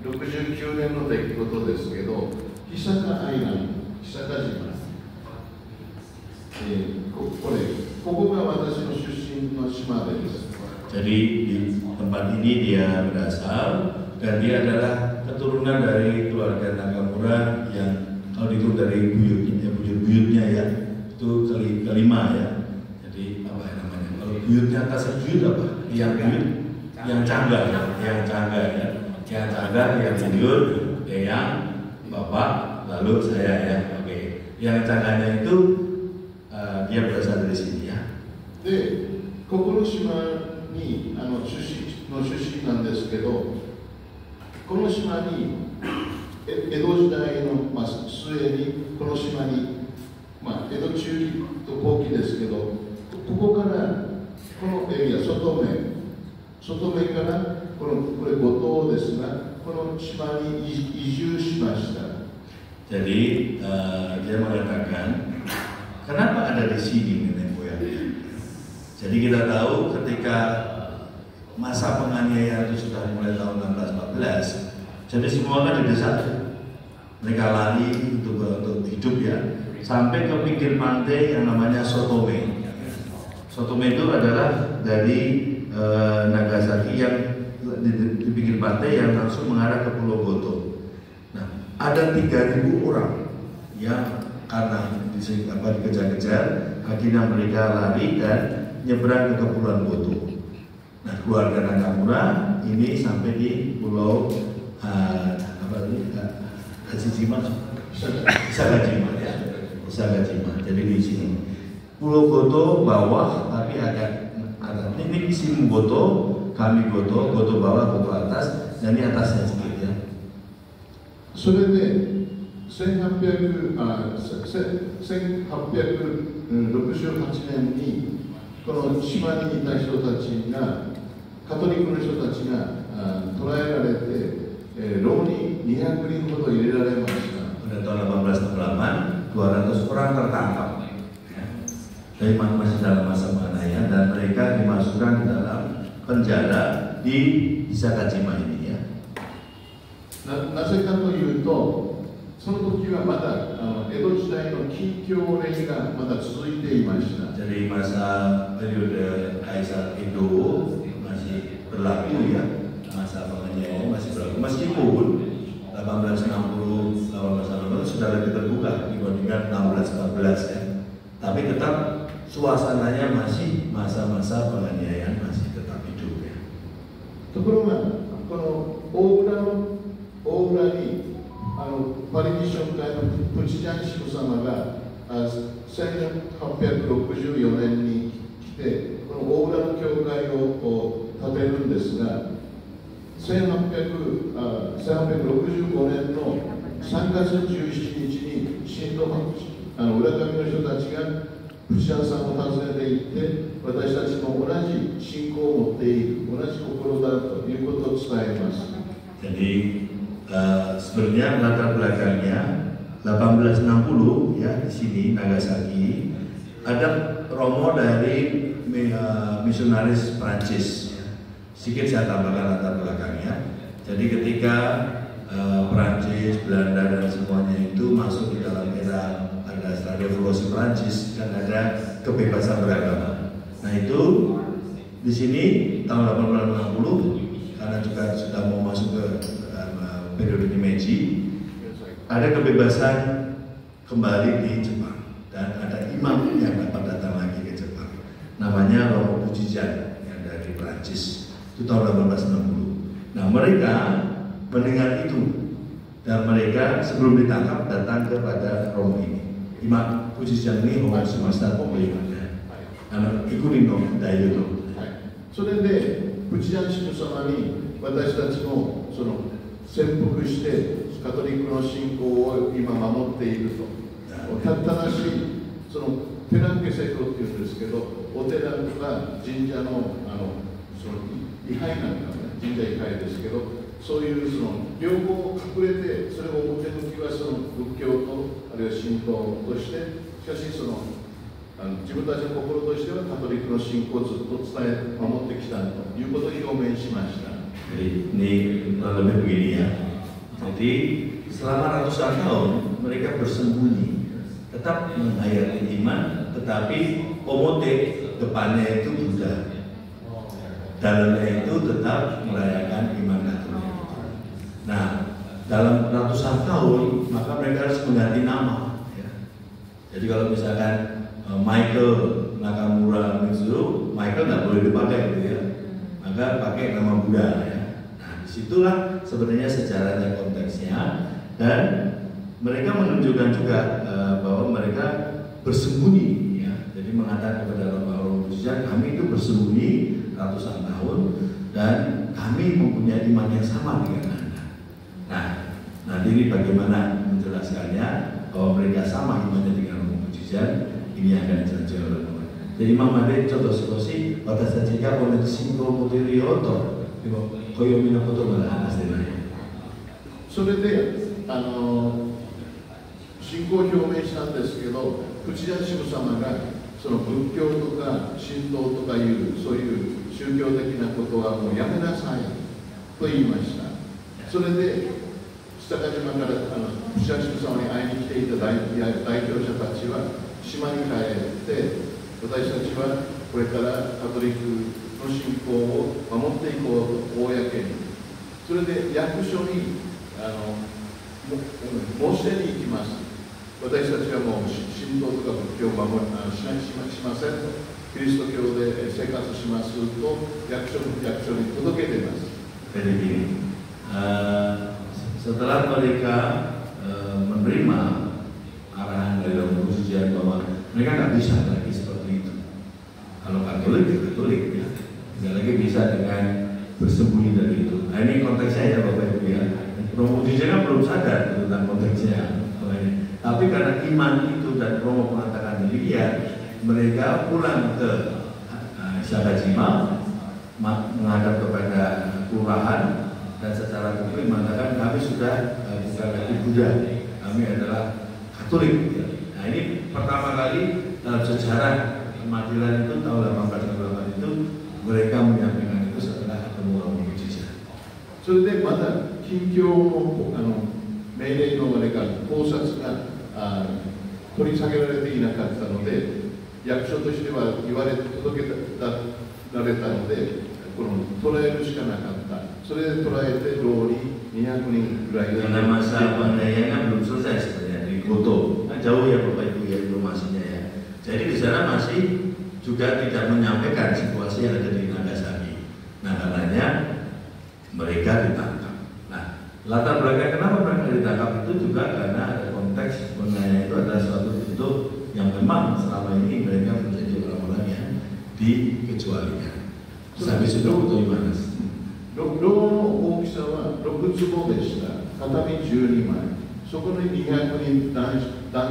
69年の出来事ですけど、久坂アイランド、久坂島、ここが私の出身の島です。Jadi di tempat ini dia berasal dan dia adalah keturunan dari keluarga Nagamura yang kalau dihitung dari buyut-buyutnya ya itu kelima ya. Jadi apa ya namanya? Kalau buyutnya atas buyut apa? Yang buyut, yang cangga ya, yang cangga ya, yang cangga, yang buyut, yang bapak, lalu saya ya. Oke, yang cangganya itu dia berasal dari sini ya. で、ここの島に出身なんですけど、この島に江戸時代の、末にこの島に、江戸中期と後期ですけど、ここからこのエリア外目からこれ五島ですが、この島に移住しました。Jadi dia mengatakan kenapa ada di sini nenek moyangnya. Jadi kita tahu ketika masa penganiayaan itu sudah mulai tahun 1614, jadi semua kan di desa mereka lari untuk hidup ya, sampai ke pinggir pantai yang namanya Sotome. Sotome itu adalah dari Nagasaki yang di pinggir pantai yang langsung mengarah ke Pulau Goto. Nah, ada 3.000 orang yang karena dikejar-kejar, akhirnya mereka lari dan nyebrang ke Kepulauan Goto. Nah, keluarga Nagamura ini sampai di Pulau Sagajima ya, Sagajima. Jadi di sini Pulau Goto bawah, tapi agak atas. Ini sini Goto, kami Goto, Goto bawah, Goto atas, dan ini atasnya sedikit ya. それで1868年にこの島にいた人たちが、カトリックの人たちが捕らえられて、牢に200人ほど入れられました。 Pada tahun 1868, 200 orang tertangkap. Tapi masih dalam masa penganiayaan dan mereka dimasukkan ke dalam penjara di Sagajima ini ya. なぜかというと、その時はまだ江戸時代の禁教令がまだ続いていました。 Jadi masa periode Kaisar Edo masih berlaku ya, masa penganiayaan masih berlaku meskipun 1860, 1860 sudah lebih terbuka dibandingkan 1614 ya. Tapi tetap suasananya masih masa-masa penganiayaan masih tetap hidup ya. ところがこの大浦にパリミッション会のプチジャンシム様が1864年に来て、この大浦の教会を建てるんですが、1865年の3月17日に新藤浦上の人たちがプチジャンさんを訪ねていって、私たちも同じ信仰を持っている、同じ心だということを伝えます。 Jadi sebenarnya latar belakangnya 1860 ya, di sini Nagasaki ada romo dari misionaris Prancis ya. Sedikit saya tambahkan latar belakangnya. Jadi ketika Prancis, Belanda dan semuanya itu masuk di dalam era ada setelah revolusi Prancis dan ada kebebasan beragama. Nah itu di sini tahun 1860 karena juga sudah mau masuk ke periode Meiji, ada kebebasan kembali di Jepang dan ada imam yang dapat datang lagi ke Jepang, namanya Romo Pujijan yang dari Prancis, itu tahun 1860. Nah mereka mendengar itu dan mereka sebelum ditangkap datang kepada Romo ini, Imam Pujijan ini Romo semesta pemilihannya, anak ikutin dong dari itu. それでプチジャンシム様に私たちも潜伏してカトリックの信仰を今守っていると、正しいテランケセトっていうんですけど、お寺とか神社の位牌なんかね、神社位牌ですけど、そういう両方隠れて、それを表向きは仏教とあるいは神道として、しかし自分たちの心としてはカトリックの信仰をずっと守ってきたということを表明しました。Jadi ini kurang lebih begini ya. Jadi selama ratusan tahun mereka bersembunyi, tetap menghayati iman, tetapi omote depannya itu Buddha, dalamnya itu tetap merayakan iman Katolik. Nah, dalam ratusan tahun maka mereka harus mengganti nama. Ya. Jadi kalau misalkan Michael Nakamura Mitsuru, Michael nggak boleh dipakai gitu ya, maka pakai nama Buddha. Ya. Nah, disitulah sebenarnya sejarahnya, konteksnya, dan mereka menunjukkan juga bahwa mereka bersembunyi, ya. Jadi mengatakan kepada orang-orang Buddha, kami itu bersembunyi ratusan tahun dan kami mempunyai iman yang sama dengan Anda. Nah, nanti ini bagaimana menjelaskannya bahwa mereka sama imannya dengan orang Buddha, ini akan dijelaskan oleh Tuhan. Jadi Imam Made contoh seperti batas saja oleh simbol moderator, koyomi no koto ga hanas denai. それで信仰を表明したんですけど、プチジャンシム様がその仏教とか神道とかいうそういう宗教的なことはもうやめなさいと言いました。それで久賀島からプチジャンシム様に会いに来ていた代表者たちは島に帰って、私たちはこれからカトリックの信仰を守っていこうと公に、それで役所に申し出に行きます。私たちはもう神道とか仏教を守りしませんと、キリスト教で生活しますと役所に届けています。 Jadi gini, setelah mereka menerima arahan dari Romo Pujian bahwa mereka nggak bisa lagi seperti itu. Kalau Katolik ya Katolik ya, nggak lagi bisa dengan bersembunyi dari itu. Nah ini konteksnya ya Bapak Ibu ya. Romo Pujian kan belum sadar tentang konteksnya. Tapi karena iman itu dan Romo mengatakan demikian, mereka pulang ke Sakajima, menghadap kepada kelurahan dan secara publik mengatakan kami sudah bukan lagi Buddha, kami adalah Katolik. Nah ini pertama kali dalam sejarah Madiran itu tahun 1828 itu mereka menyampaikan itu setelah ketemu Romo Pujian. それでまだ近況の命令の考察が取り下げられていなかったので、役所としては届けられたので、この捉えるしかなかった。それで捉えて通り200人ぐらい。 Karena masa pendayangan belum selesai sebenarnya di Koto, kan jauh ya Bapak Ibu ya informasinya ya. Jadi di sana masih juga tidak menyampaikan situasi yang ada di Nagasaki. Nah karenanya mereka ditangkap. Nah latar belakang kenapa mereka ditangkap itu juga karena ada konteks mengenai itu adalah suatu bentuk yang memang selama ini mereka menjadi orang-orang yang dikecualikan. Sampai situ betul gimana? 楼の大きさは6坪でした。畳12枚。そこに200人男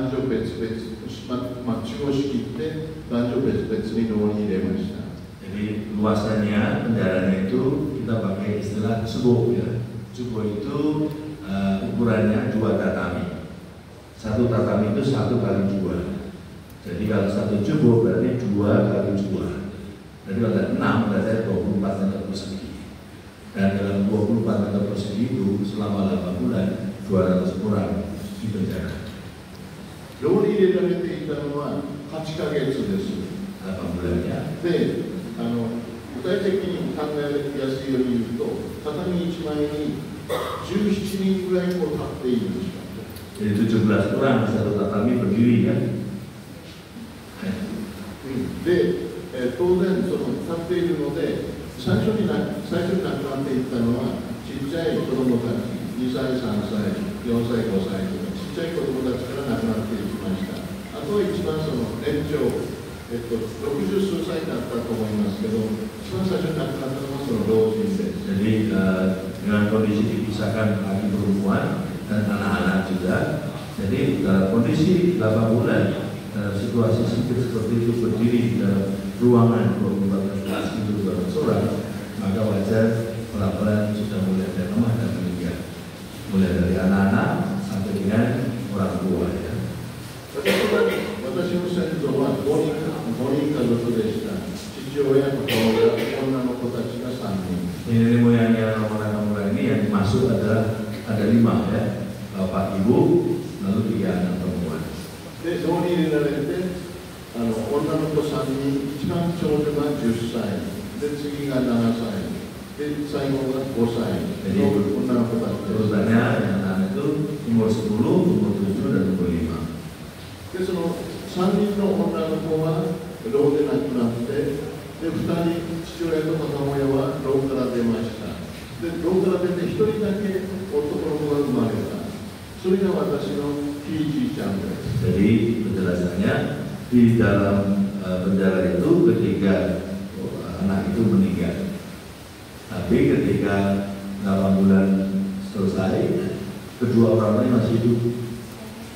女別々、中央仕切って男女別々に牢に入れました。 Jadi luasannya penjaranya itu kita pakai istilah subo ya. Subo itu ukurannya 2 tatami. 1 tatami itu 1 kali 2. Jadi kalau 1 cubo berarti 2 kali 2. Jadi kalau ada 6 berarti 24 meter persegi. Dan dalam 24 meter persegi itu selama 8 bulan 200 orang di penjara. 牢に入れられていたのは8ヶ月です。 8 bulannya. で、具体的に考えやすいように言うと、畳1枚に17人ぐらいこう立っているんですか。 Jadi 17 orang 1 tatami berdiri ya. で、当然その立っているので、最初に亡くなっていったのはちっちゃい子供たち、2歳、3歳、4歳、5歳とかちっちゃい子供たちから亡くなっていきました。あとは一番その年長、60数歳だったと思いますけど、一番最初に亡くなったのはその老人です。 Jadi dengan kondisi dipisahkan laki perempuan dan anak-anak juga. Jadi dalam kondisi 8 bulan situasi sempit seperti itu berdiri di dalam ruangan 24 kelas itu 200 orang, maka wajar pelan-pelan sudah mulai ada lemah dan meninggal, mulai dari anak-anak sampai dengan orang tua ya. 私の先祖は5人家族でした。父親と母親、女の子たちが3人。 Ini moyangnya orang ada 5 ya, bapak ibu, lalu 3 anak perempuan. で、牢に入れられて、女の子3人、一番長女が10歳、で、次が7歳、で、最後が5歳の女の子たちです。 Urutannya yang anak itu umur 10, umur 7, dan umur 5. で、その3人の女の子は牢で亡くなって、で、2人、父親と母親は牢から出ました。で、牢から出て1人だけ男の子が生まれた。それが私のひいじいちゃんです。 Jadi penjelasannya di dalam penjara itu ketika anak itu meninggal, tapi ketika 8 bulan selesai, kedua orang lain masih hidup.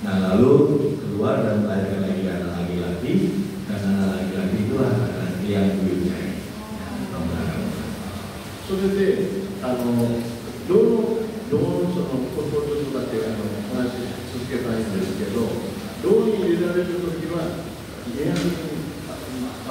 Nah lalu keluar dan melahirkan lagi anak laki-laki, dan anak laki-laki itulah anak yang ibunya. それで、牢のそのことをちょっとだけ話し続けたいんですけど、牢に入れられるときは、家に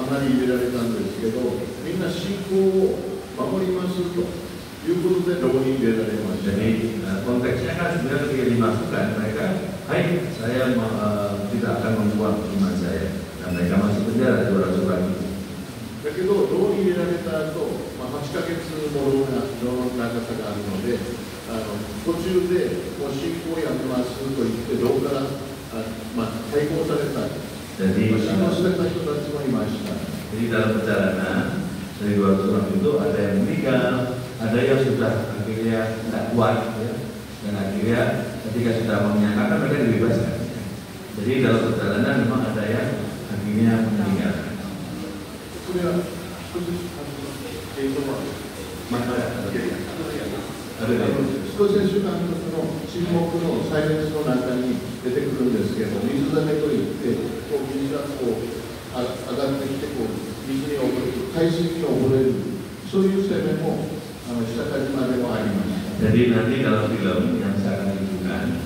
あまり入れられたんですけど、みんな信仰を守りますということで牢に入れられました。 Jadi konteksnya kan sebenarnya ketika dimasukkan mereka, hai saya tidak akan membuang iman saya, dan mereka masuk penjara 200 orang itu. だけど、牢に入れられた後、8ヶ月も牢の長さがあるので、途中でもう信仰をやめますと言って牢から解放された。 Jadi 信仰された人たちもいました。 Jadi dalam perjalanan dari 200 orang itu ada yang meninggal, ada yang sudah akhirnya tidak kuat, ya. Dan akhirnya ketika sudah menyatakan mereka dibebaskan. Jadi dalam perjalanan memang ada yang akhirnya meninggal. それは少し少し選手監督の沈黙のサイレンスの中に出てくるんですけど、水溜めといって水がこう上がってきて水に溺れる、海水に溺れる、そういう攻めも下梶島でもありました。 Jadi nanti dalam film yang saya akan tunjukkan,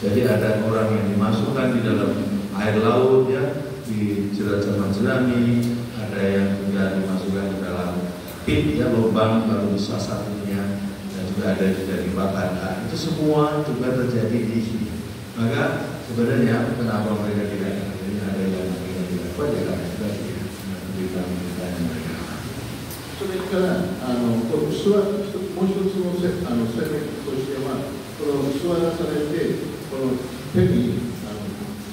jadi ada orang yang dimasukkan di dalam air laut ya, di zaman tsunami, ada yang juga dimasukkan di dalam pit ya, lubang lalu disasarnya, dan juga ada juga dibakar. Nah, itu semua juga terjadi di sini. Maka sebenarnya kenapa mereka tidak ada yang tidak kuat ya karena sudah diberitakan mereka. それからもう一つの攻めとしては、この座らされてこの手に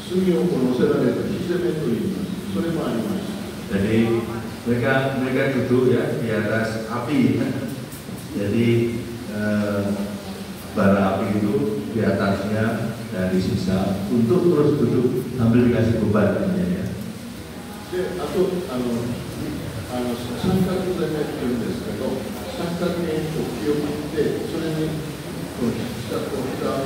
炭を乗せられた火攻めといいます。それもありました。 Jadi mereka duduk ya di atas api ya. Jadi bara api itu di atasnya dari sisa untuk terus duduk sambil dikasih beban ya. で、あと三角攻めっていうんですけど、三角に気を持ってそれに下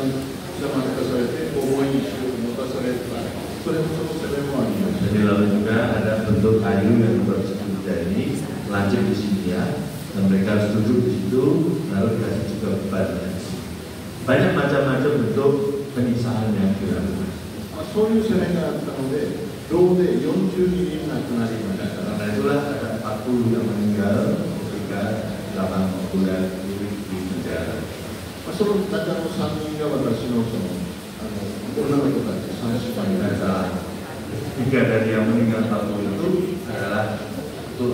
に下までされて重い石を持たされた、それもその攻めもありました。 Jadi lalu juga ada bentuk kayu yang bersekutu ini lancip di sini ya, dan mereka harus duduk di situ lalu dikasih juga beban ya. Banyak macam-macam bentuk penyiksaan yang dilakukan. そういう攻めがあったので、牢で40人亡くなりました。 Karena itulah ada 40 yang meninggal ketika 8 bulan di penjara. その中の3人が私の女の子たち3姉妹がいた。 3 dari yang meninggal 40 itu adalah itu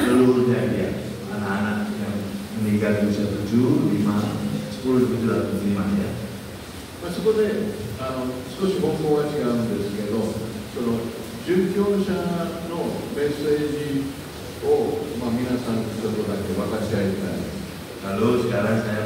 leluhurnya dia, anak-anak yang meninggal di usia 7, 5, 10, 7, dan 5 ya. そこで少し方向は違うんですけど、その殉教者のメッセージを、皆さんにちょっとだけ分かち合いたい。 Lalu sekarang saya